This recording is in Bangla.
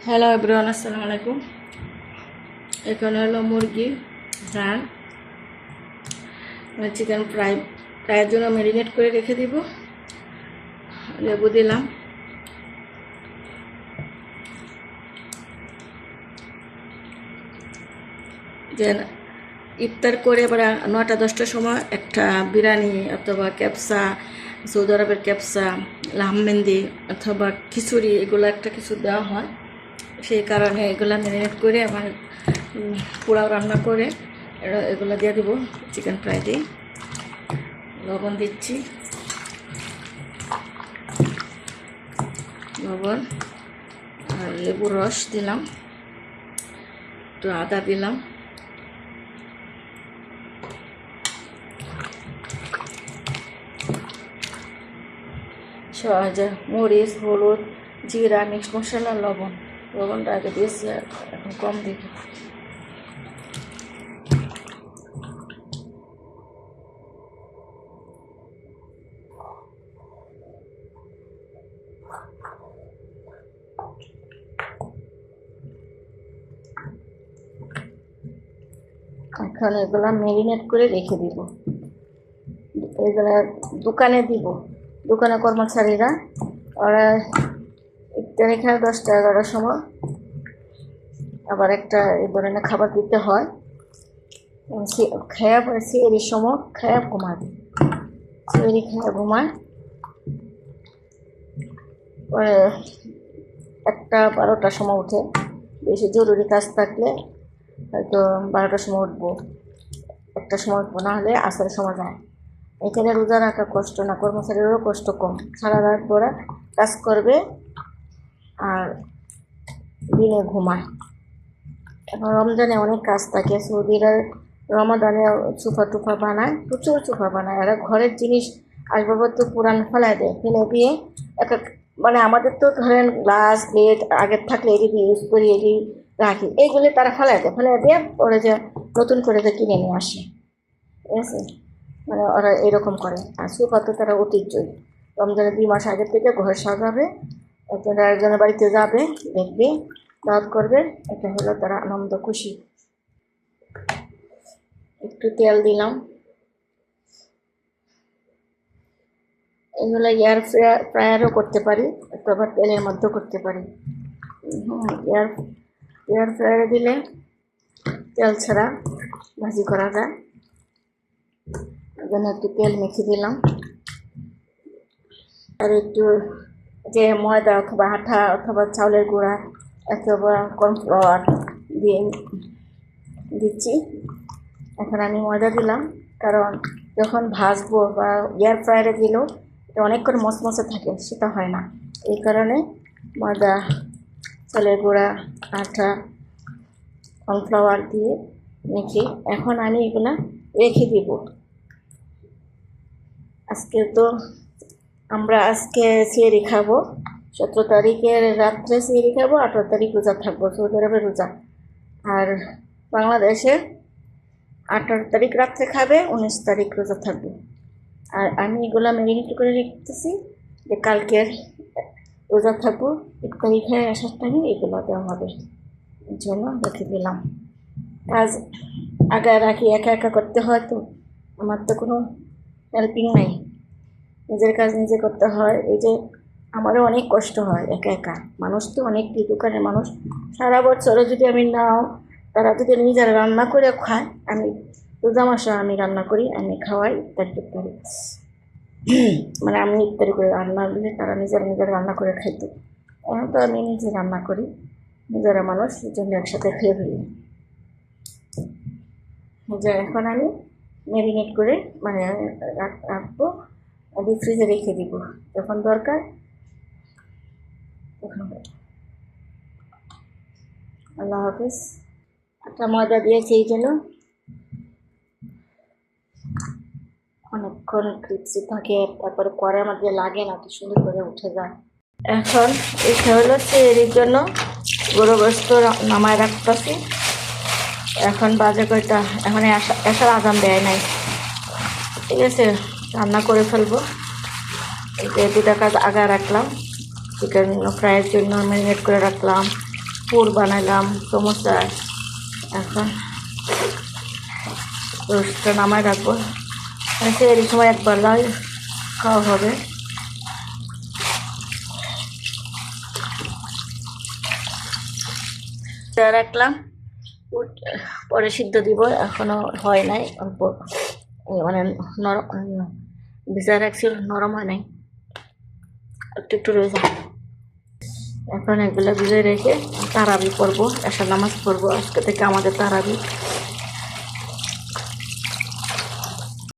হ্যালো এভরিওয়ান, আসসালামু আলাইকুম। এখানে হলো মুরগি রান চিকেন ফ্রাইয়ের জন্য ম্যারিনেট করে রেখে দিব। লেবু দিলাম, যে ইফতার করে আবার 9টা-10টার সময় একটা বিরিয়ানি অথবা ক্যাপসা, সৌদি আরবের ক্যাপসা, লাহমেন্দি অথবা খিচুড়ি, এগুলো একটা কিছু দেওয়া হয়। সেই কারণে এগুলো ম্যারিনেট করে আমার পোলাও রান্না করে এগুলো দিয়ে দেবো চিকেন ফ্রাই দিয়ে। লবণ দিচ্ছি, লবণ আর লেবুর রস দিলাম, একটু আদা দিলাম, মরিচ, হলুদ, জিরা, মিক্সড মশলা, লবণটা আগে দিয়েছি, এখন কম দিব। এখন এগুলা ম্যারিনেট করে রেখে দিব। এগুলা দোকানে দিব, দোকানে কর্মচারীরা ওরা ইফতারি খায় 10টা-11টার সময়, আবার একটা এই ধরনের খাবার দিতে হয়। খায়া পরে সেহরির সময় খায়া ঘুমাবে, সেহরি খায়া ঘুমায়। পরে 1টা-12টার সময় উঠে, বেশি জরুরি কাজ থাকলে হয়তো 12টার সময় উঠবো, 1টার সময় উঠবো, না হলে আসরের সময় যায়। এখানে রোজা রাখা কষ্ট না, কর্মচারীরও কষ্ট কম, সারা রাত ওরা কাজ করবে আর দিনে ঘুমায়। এখন রমজানে অনেক কাজ থাকে, সৌদিরা রমাদানে চুফা টুফা বানায়, প্রচুর চুফা বানায়। এরা ঘরের জিনিস আসবাবপত্র পুরান ফেলায় দেয়, ফেলে দিয়ে এক মানে আমাদের তো ধরেন গ্লাস প্লেট আগের থাকলে এটি ইউজ করি, এটি রাখি, এইগুলি তারা ফেলায় দিয়ে পরে যে নতুন করে যে কিনে নিয়ে আসে, ঠিক আছে? মানে ওরা এরকম করে। আর সুফা তো তারা ঐতিহ্যই, রমজানের 2 মাস আগের থেকে ঘর সাজাবে, একজনের বাড়িতে যাবে, দেখবে, দাওয়াত করবে, এটা হলো তারা আনন্দ খুশি। একটু তেল দিলাম, এগুলো ফ্রায়ারও করতে পারি অথবা তেলের মধ্যেও করতে পারি। এয়ার ফ্রায়ারে দিলে তেল ছাড়া ভাজি করা যায়। এখানে একটু তেল মেখে দিলাম, আর একটু যে ময়দা অথবা আটা অথবা চাউলের গুঁড়া অথবা কর্নফ্লাওয়ার দিয়ে দিচ্ছি। এখন আমি ময়দা দিলাম, কারণ যখন ভাজবো বা এয়ার ফ্রায়ারে দিলেও এটা অনেকক্ষণ মচমচে থাকে, সেটা হয় না। এই কারণে ময়দা, চালের গুঁড়া, আটা, কর্নফ্লাওয়ার দিয়ে মেখে এখন আমি এগুলা রেখে দিব। আজকে সেহরি খাবো, 17 তারিখের রাত্রে সেহরি খাবো, 18 তারিখ রোজা থাকবো, সৌদি আরবের রোজা। আর বাংলাদেশে 18 তারিখ রাত্রে খাবে, 19 তারিখ রোজা থাকবে। আর আমি এগুলা ম্যারিনেট করে রেখেছি যে কালকের রোজা থাকবো, ইফতারি খায় আসার টাইমে এগুলো দেওয়া হবে, এর জন্য রেখে দিলাম। কাজ আগে রাখি, একা একা করতে হয়, তো আমার তো কোনো হেল্পিং নাই, নিজের কাজ নিজে করতে হয়। এই যে আমারও অনেক কষ্ট হয় একা একা, মানুষ তো অনেক দোকানের মানুষ, সারা বছরও যদি আমি নাও, তারা যদি নিজেরা রান্না করে খায়, আমি রোজা মাসে আমি রান্না করি, আমি খাওয়াই ইফতারি মানে আমি ইফতারি করে রান্না দিলে তারা নিজেরা রান্না করে খাইতো। এখন তো আমি নিজে রান্না করি, নিজেরা মানুষ, এই জন্য একসাথে খেয়ে ফেলি। যে এখন আমি ম্যারিনেট করে মানে রাখবো, ডিপ ফ্রিজে রেখে দিব, যখন দরকার তখন। আল্লাহ হাফিজ। একটা ময়দা দিয়েছি, এই জন্য অনেকক্ষণ ক্রিপসি থাকে, তারপরে কড়ার মধ্যে লাগে না, তো সুন্দর করে উঠে যায়। এখন এটা হলো সেহরির জন্য গরু গোস্ত নামায় রাখতেছি। এখন বাজে কয়টা, এখন আসার আজান দেয় নাই, ঠিক আছে? রান্না করে ফেলবো। এই যে 2টা কাজ আগা রাখলাম, চিকেন ফ্রাইয়ের জন্য ম্যারিনেট করে রাখলাম, পুর বানাইলাম সমোসা। এখন রোস্টটা নামায় রাখবো, এই সময় একবার খাওয়া হবে। রাখলাম, পরে সিদ্ধ দিব, এখনো হয় নাই, অল্প মানে নরম ভিজা রাখছি, নরম হয় নাই, একটু একটু রয়ে যায়। এখন এগুলো ভিজে রেখে তারাবি পড়বো, এসা নামাজ পড়বো। আজকে থেকে আমাদের তারাবি।